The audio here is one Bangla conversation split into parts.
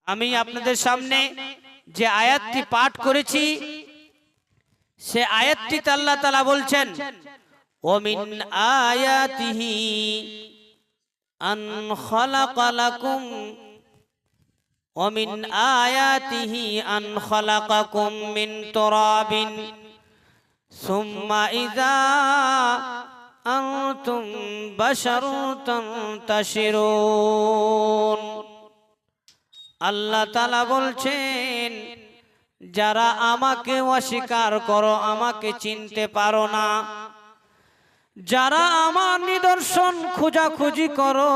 আমি আপনাদের সামনে যে আয়াতটি পাঠ করেছি সে আয়াতটিতে আল্লাহ তাআলা বলছেন ওমিন আয়াতিহি আন খালাকা লাকুম ওমিন আয়াতিহি আন খালাকাকুম মিন তুরাবিন সুম্মা ইযা আনতুম বাশারুন তানতাশিরুন। আল্লাহ তাআলা বলছেন যারা আমাকে অস্বীকার করো, আমাকে চিনতে পারো না, যারা আমার নিদর্শন খোঁজাখুঁজি করো,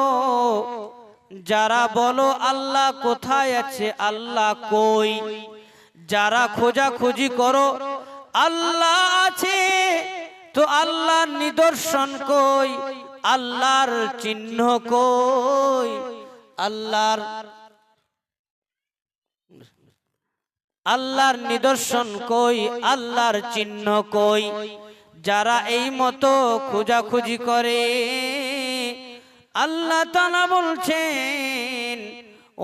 যারা বলো আল্লাহ কোথায় আছে, আল্লাহ কই, যারা খোঁজাখুঁজি করো আল্লাহ আছে তো আল্লাহর নিদর্শন কই, আল্লাহর চিহ্ন কই, আল্লাহর নিদর্শন কই, আল্লাহর চিহ্ন কই, যারা এই মতো খোঁজাখুঁজি করে আল্লাহ তাআলা বলছেন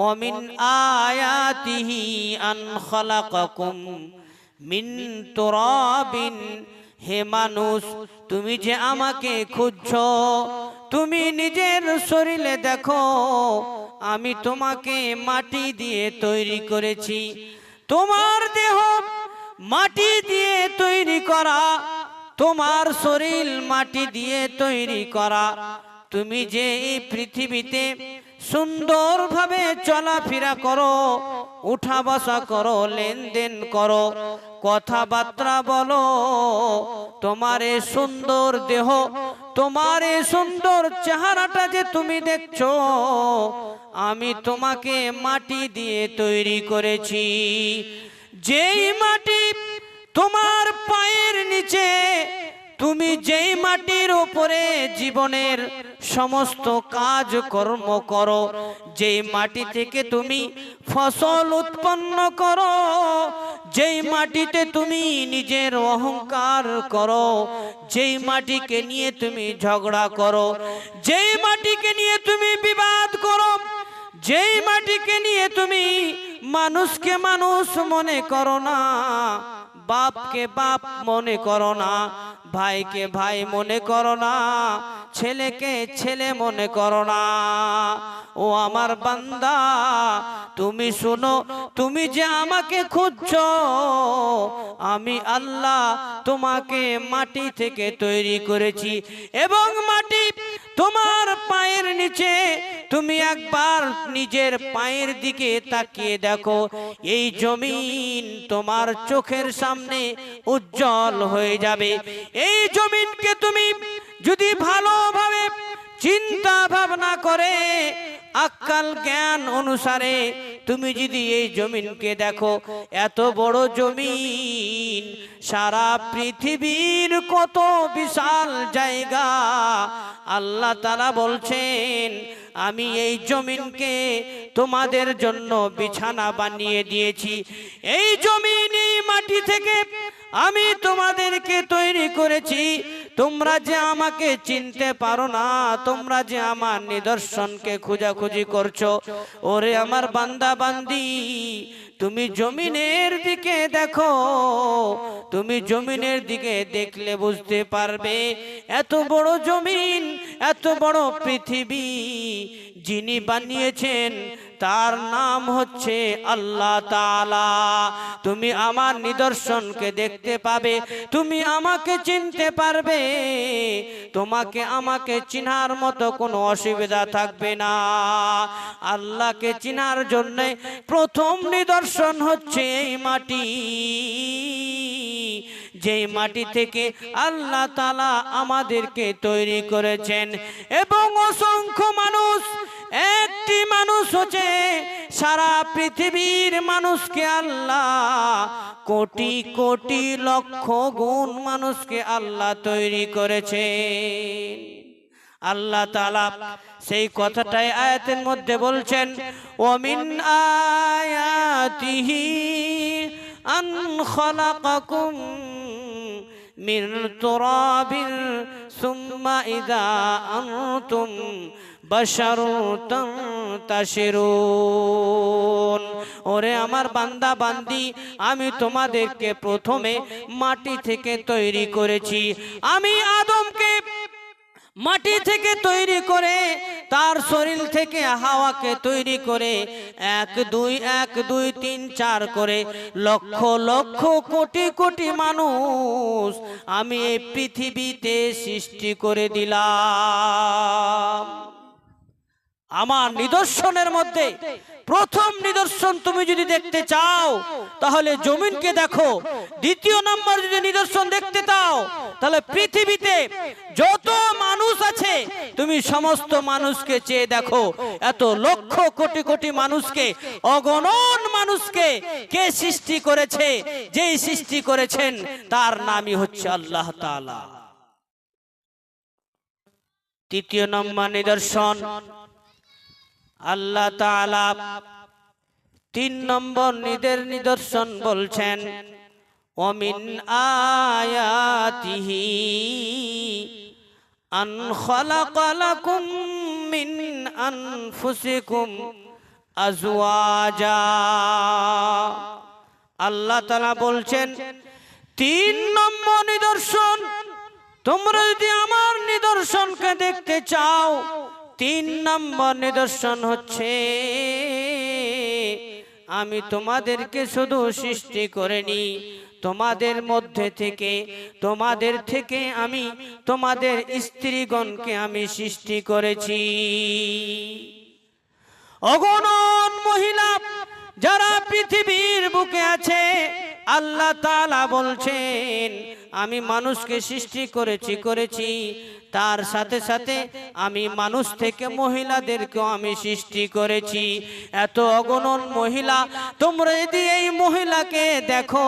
ওমিন আয়াতিহি আন খালাকাকুম মিন তুরাবিন। হে মানুষ, তুমি যে আমাকে খুঁজছো, তুমি নিজের শরীরে দেখো আমি তোমাকে মাটি দিয়ে তৈরি করেছি, তোমার দেহ মাটি দিয়ে তৈরি করা, তোমার শরীর মাটি দিয়ে তৈরি করা। তুমি যে এই পৃথিবীতে সুন্দরভাবে চলাফেরা করো, উঠা বসা করো, লেনদেন করো, কথাবার্তা বলো, তোমার এই সুন্দর দেহ, তোমার এই সুন্দর চেহারাটা যে তুমি দেখছো, আমি তোমাকে মাটি দিয়ে তৈরি করেছি। যেই মাটি তোমার পায়ের নিচে, তুমি যেই মাটির উপরে জীবনের সমস্ত কাজ কর্ম করো, যেই মাটি থেকে তুমি ফসল উৎপন্ন করো, যেই মাটিতে তুমি নিজের অহংকার করো, যেই মাটিকে নিয়ে তুমি ঝগড়া করো, যেই মাটিকে নিয়ে তুমি বিবাদ করো, যেই মাটিকে নিয়ে তুমি মানুষকে মানুষ মনে করো না, বাপকে বাপ মনে করো না, ভাইকে ভাই মনে করো না, ছেলেকে ছেলে মনে করো না, ও আমার বান্দা তুমি শুনো, তুমি যে আমাকে খুঁজছো, আমি আল্লাহ তোমাকে মাটি থেকে তৈরি করেছি। এবং মাটি তোমার পায়ের নিচে, তুমি একবার নিজের পায়ের দিকে তাকিয়ে দেখো, এই জমিন তোমার চোখের সামনে উজ্জ্বল হয়ে যাবে। এই জমিনকে তুমি যদি ভালোভাবে চিন্তা ভাবনা করে আক্কাল জ্ঞান অনুসারে তুমি যদি এই জমিনকে দেখো, এত বড় জমিন, সারা পৃথিবীর কত বিশাল জায়গা। আল্লাহ তাআলা বলছেন আমি এই জমিনকে তোমাদের জন্য বিছানা বানিয়ে দিয়েছি। এই জমিন, এই মাটি থেকে আমি তোমাদেরকে তৈরি করেছি। তোমরা যে আমাকে চিনতে পারো না, তোমরা যে আমার নিদর্শনকে খোঁজাখুঁজি করছো, ওরে আমার বান্দা বান্দি, তুমি জমিনের দিকে দেখো, তুমি জমিনের দিকে দেখলে বুঝতে পারবে এত বড় জমিন, এত বড় পৃথিবী যিনি বানিয়েছেন তার নাম হচ্ছে আল্লাহ তাআলা। তুমি আমার নিদর্শনকে দেখতে পাবে, তুমি আমাকে চিনতে পারবে, তোমাকে আমাকে চিনার মতো কোনো অসুবিধা থাকবে না। আল্লাহকে চিনার জন্য প্রথম নিদর্শন হচ্ছে এই মাটি, যেই মাটি থেকে আল্লাহ তাআলা আমাদেরকে তৈরি করেছেন। এবং অসংখ্য মানুষ, একটি মানুষ হচ্ছে সারা পৃথিবীর মানুষকে আল্লাহ কোটি কোটি লক্ষ গুণ মানুষকে আল্লাহ তৈরি করেছে। আল্লাহ তাআলা সেই কথাটাই আয়াতের মধ্যে বলছেন ওমিন আয়াতিহি আন খালাকাকুম মিন তুরাবিন সুম্মা ইযা আনতুম বাশারুন তানতাশিরুন। আমার বান্দা বান্দি, আমি তোমাদেরকে প্রথমে মাটি থেকে তৈরি করেছি। আমি আদমকে মাটি থেকে তৈরি করে তার শরীর থেকে হাওয়াকে তৈরি করে 1 2 1 2 3 4 করে লক্ষ লক্ষ কোটি কোটি মানুষ আমি এই পৃথিবীতে সৃষ্টি করে দিলাম। আমার নিদর্শনের মধ্যে প্রথম নিদর্শন তুমি যদি দেখতে চাও তাহলে জমিনকে দেখো। দ্বিতীয় নম্বর যদি নিদর্শন দেখতে চাও তাহলে পৃথিবীতে যত মানুষ আছে তুমি সমস্ত মানুষকে চেয়ে দেখো। এত লক্ষ কোটি কোটি মানুষকে, অগণন মানুষকে কে সৃষ্টি করেছে? যেই সৃষ্টি করেছেন তার নামই হচ্ছে আল্লাহ তাআলা। তৃতীয় নম্বর নিদর্শন আল্লাহ তাআলা 3 নম্বর নিদর্শন বলছেন, ওমিন আয়াতিহি আন খালাকা লাকুম মিন আনফুসিকুম আজওয়াজা। আল্লাহ তাআলা বলছেন 3 নম্বর নিদর্শন, তোমরা যদি আমার নিদর্শনকে দেখতে চাও 3 নম্বর নিদর্শন হচ্ছে আমি তোমাদেরকে শুধু সৃষ্টি করিনি, তোমাদের মধ্যে থেকে আমি তোমাদের স্ত্রীগণকে আমি সৃষ্টি করেছি। অগণন মহিলা যারা পৃথিবীর বুকে আছে আল্লাহ তাআলা বলছেন আমি মানুষকে সৃষ্টি করেছি, তার সাথে সাথে আমি মানুষ থেকে মহিলাদেরকেও আমি সৃষ্টি করেছি। এত অগণন মহিলা, তোমরা যদি এই মহিলাকে দেখো,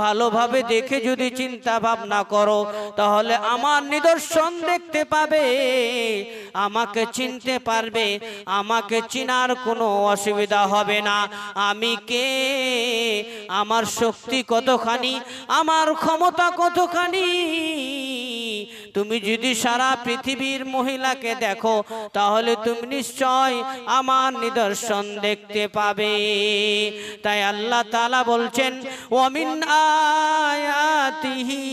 ভালোভাবে দেখে যদি চিন্তা ভাবনা করো তাহলে আমার নিদর্শন দেখতে পাবে, আমাকে চিনতে পারবে, আমাকে চিনার কোনো অসুবিধা হবে না। আমি কে, আমার শক্তি কতখানি, আমার ক্ষমতা কতখানি। তুমি যদি সারা পৃথিবীর মহিলাকে দেখো তাহলে তুমি নিশ্চয় আমার নিদর্শন দেখতে পাবে। তাই আল্লাহ তাআলা বলছেন ওয়ামিন আয়াতিহি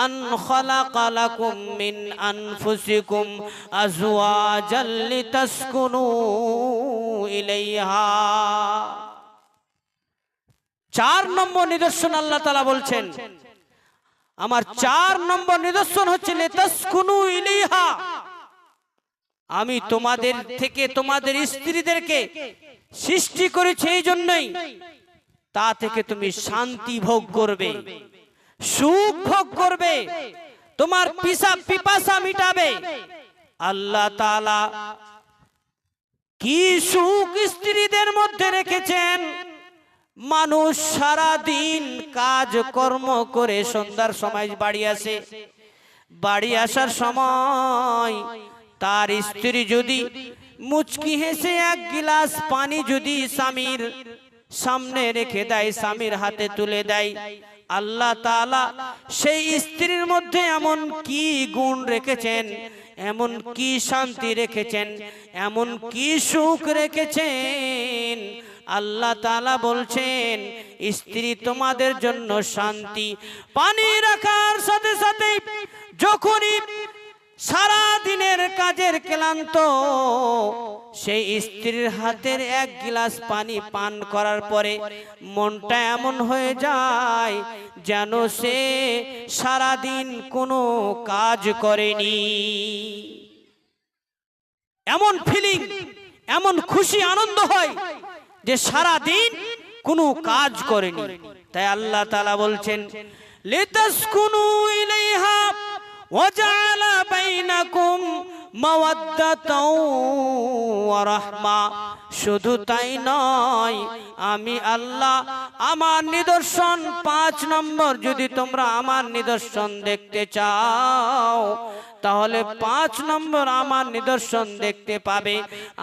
আন খালাকা লাকুম মিন আনফুসিকুম আজওয়াজাল লিতাসকুনু ইলাইহা। 4 নম্বর নিদর্শন আল্লাহ তাআলা বলছেন, আমার 4 নম্বর নিদর্শন হচ্ছে লিতাসকুনু ইলাইহা, আমি তোমাদের থেকে তোমাদের স্ত্রীদেরকে সৃষ্টি করেছি এই জন্যই তা থেকে তুমি শান্তি ভোগ করবে, সুখ ভোগ করবে, তোমার পিপাসা মিটাবে। আল্লাহ তাআলা কি সুখ স্ত্রীদের মধ্যে রেখেছেন। মানুষ সারা দিন কাজ কর্ম করে সন্ধ্যার সময় বাড়ি আসে, বাড়ি আসার সময় তার স্ত্রী যদি মুচকি হেসে 1 গ্লাস পানি যদি স্বামীর সামনে রেখে দেয়, স্বামীর হাতে তুলে দেয়, আল্লাহ তাআলা সেই স্ত্রীর মধ্যে এমন কি গুণ রেখেছেন, এমন কি শান্তি রেখেছেন, এমন কি সুখ রেখেছেন। আল্লাহ তাআলা বলছেন স্ত্রী তোমাদের জন্য শান্তি। পানি রাখার সাথে সাথে যখনই সারা দিনের কাজের ক্লান্ত সেই স্ত্রীর হাতের 1 গ্লাস পানি পান করার পরে মনটা এমন হয়ে যায় যেন সে সারা দিন কোনো কাজ করেনি। এমন ফিলিং, এমন খুশি আনন্দ হয় যে সারা দিন কোনো কাজ করেনি। তাই আল্লাহ তাআলা বলছেন লিতাসকুনু ইলাইহা ওয়া জাআলা বাইনাকুম মাওয়াদ্দাতাও ওয়া রাহমা। শুধু তাই নয়, আমি আল্লাহ আমার নিদর্শন 5 নম্বর যদি তোমরা আমার নিদর্শন দেখতে চাও তাহলে 5 নম্বর আমার নিদর্শন দেখতে পাবে।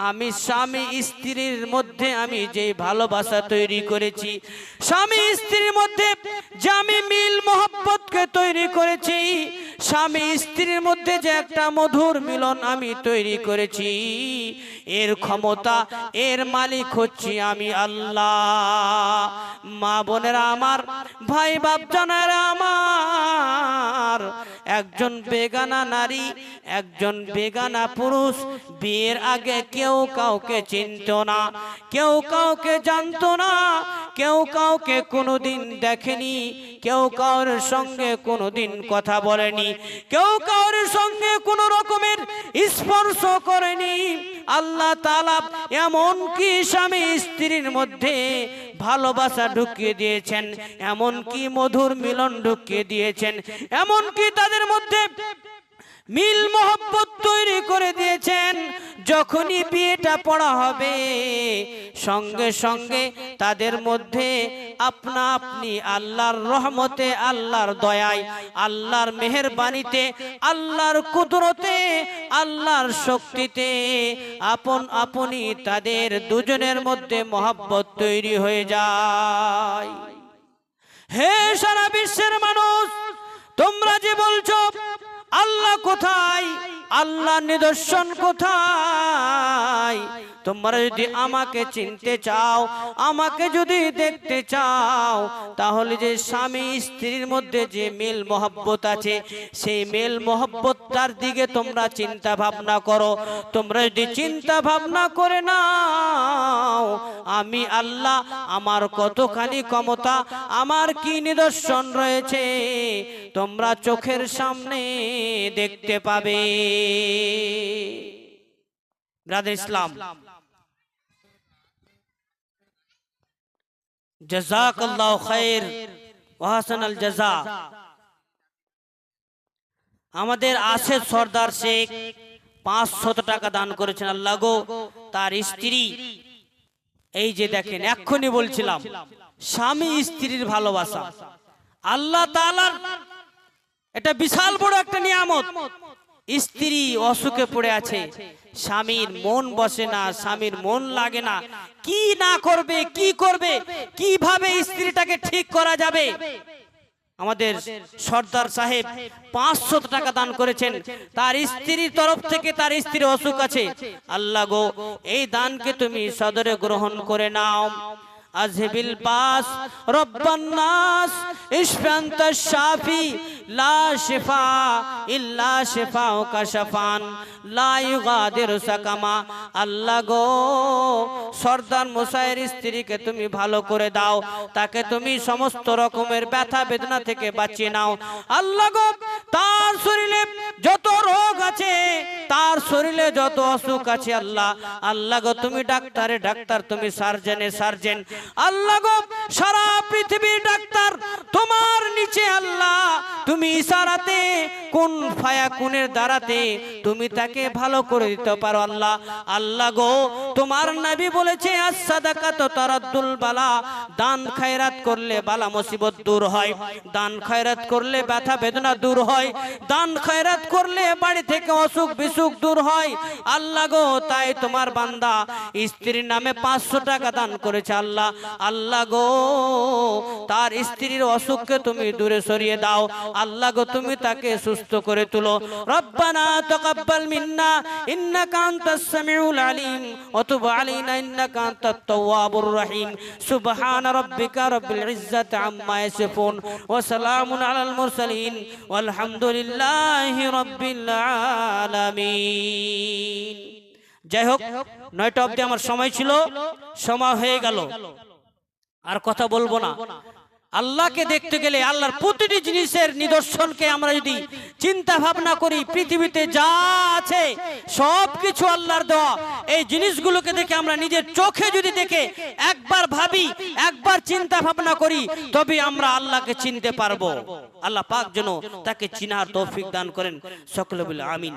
আমি স্বামী স্ত্রীর মধ্যে আমি যে ভালোবাসা তৈরি করেছি, স্বামী স্ত্রীর মধ্যে যে আমি মিল মোহব্বতকে তৈরি করেছি, স্বামী স্ত্রীর মধ্যে যে একটা মধুর মিলন আমি তৈরি করেছি, এর ক্ষমতা, এর মালিক হচ্ছি আমি আল্লাহ। মা বোনেরা আমার, ভাই বাপজানেরা আমার, একজন বেগানা নারী, একজন বেগানা পুরুষ বিয়ের আগে কেউ কাউকে চিনত না, কেউ কাউকে জানতো না, কেউ কাউকে কোনোদিন দেখেনি, কেউ কারোর সঙ্গে কোনোদিন কথা বলেনি, কেউ কারোর সঙ্গে কোনো রকমের স্পর্শ করেনি। আল্লাহ তাআলা এমন কি স্বামী স্ত্রীর মধ্যে ভালোবাসা ঢুকিয়ে দিয়েছেন, এমন কি মধুর মিলন ঢুকিয়ে দিয়েছেন, এমন কি তাদের মধ্যে মিল মোহব্বত তৈরি করে দিয়েছেন। যখনই বিয়েটা পড়া হবে, সঙ্গে সঙ্গে তাদের মধ্যে আপনা আপনি আল্লাহর রহমতে, আল্লাহর দয়ায়, আল্লাহর মেহেরবানিতে, আল্লাহর কুদরতে, আল্লাহর শক্তিতে আপন আপনি তাদের দুজনের মধ্যে মোহব্বত তৈরি হয়ে যায়। হে সারা বিশ্বের মানুষ, তোমরা যে বলছো আল্লাহ কোথায়, আল্লাহ নিদর্শন কোথায়, তোমরা যদি আমাকে চিনতে চাও, আমাকে যদি দেখতে চাও, তাহলে যে স্বামী স্ত্রীর মধ্যে যে মিল মোহব্বত আছে, সেই মিল মোহব্বতটার দিকে তোমরা চিন্তা ভাবনা করো। তোমরা যদি চিন্তা ভাবনা করে নাও, আমি আল্লাহ, আমার কতখানি ক্ষমতা, আমার কি নিদর্শন রয়েছে, তোমরা চোখের সামনে দেখতে পাবে। ব্রাদার ইসলাম, জাযাকাল্লাহু খায়র ওয়া হাসানাল জাযা। আমাদের আশেদ সর্দার শেখ 500 টাকা দান করেছেন। আল্লাহ গো, তার স্ত্রী, এই যে দেখেন, এক্ষুনি বলছিলাম স্বামী স্ত্রীর ভালোবাসা আল্লাহ তাআলার এটা বিশাল বড় একটা নিয়ামত। স্ত্রী অসুখে পড়ে আছে, স্বামীর মন বসে না, স্বামীর মন লাগে না, কি না করবে, কি করবে, কিভাবে স্ত্রীটাকে ঠিক করা যাবে। আমাদের সর্দার সাহেব 500 টাকা দান করেছেন, তার স্ত্রীর তরফ থেকে, তার স্ত্রীর অসুখ আছে। আল্লাহ গো, এই দানকে তুমি সদরে গ্রহণ করে নাও। আযহিবিল বাস রব্বান নাস ইশফান্তাশ শাফি লা শিফা ইল্লা শিফাউকা শাফান লা ইউগাদিরু সাকামা। আল্লাহ গো, সর্দার মশাইয়ের স্ত্রীকে তুমি ভালো করে দাও, তাকে তুমি সমস্ত রকমের ব্যথা বেদনা থেকে বাঁচিয়ে নাও। আল্লাহ গো, তার শরীরে যত রোগ আছে, তার শরীরে যত অসুখ আছে, আল্লাহ, আল্লাহ গো, তুমি ডাক্তারে ডাক্তার, তুমি সার্জনে সার্জন। আল্লাহ গো, সারা পৃথিবীর ডাক্তার তোমার নিচে। আল্লাহ, তুমি ইশারাতে, কোন ফায়াকুনের দ্বারাতে তুমি তাকে ভালো করে দিতে পারো। আল্লাহ, আল্লাহ গো, তোমার নবী বলেছে as-সাদাকাতু তারাদ্দুল বালা, দান খয়রাত করলে বালা মুসিবত দূর হয়, দান খয়রাত করলে ব্যথা বেদনা দূর হয়, দান খয়রাত করলে বাড়ি থেকে অসুখ বিসুখ দূর হয়। আল্লাহ গো, তাই তোমার বান্দা স্ত্রীর নামে 500 টাকা দান করেছে। আল্লাহ, আল্লাহ গো, তার স্ত্রীর অসুখকে তুমি দূরে সরিয়ে দাও। আল্লাহ গো, তুমি তাকে সুস্থ করে তুলো। রব্বানা তাকাব্বাল মিন্না ইন্নাকা আনতাস সামিউল আলিম ওয়া তুব আলাইনা ইন্নাকা আনতাত তাওয়াবুর রহিম। সুবহানা রাব্বিকা রাব্বিল ইজ্জাতি আম্মা ইয়াসিফুন ওয়া সালামুন আলাল মুরসালিন ওয়াল হামদুলিল্লাহি রাব্বিল আলামিন। যাই হোক, 9টা অবধি আমার সময় ছিল, সময় হয়ে গেল, আর কথা বলবো না। আল্লাহকে দেখতে গেলে আল্লাহর প্রতিটি জিনিসের নিদর্শনকে আমরা যদি চিন্তা ভাবনা করি, পৃথিবীতে যা আছে সব কিছু আল্লাহর দেওয়া, এই জিনিসগুলোকে দেখে আমরা নিজের চোখে যদি দেখে একবার ভাবি, একবার চিন্তা ভাবনা করি, তবে আমরা আল্লাহকে চিনতে পারবো। আল্লাহ পাক যেন তাকে চিনার তৌফিক দান করেন। সকলে বলে আমিন।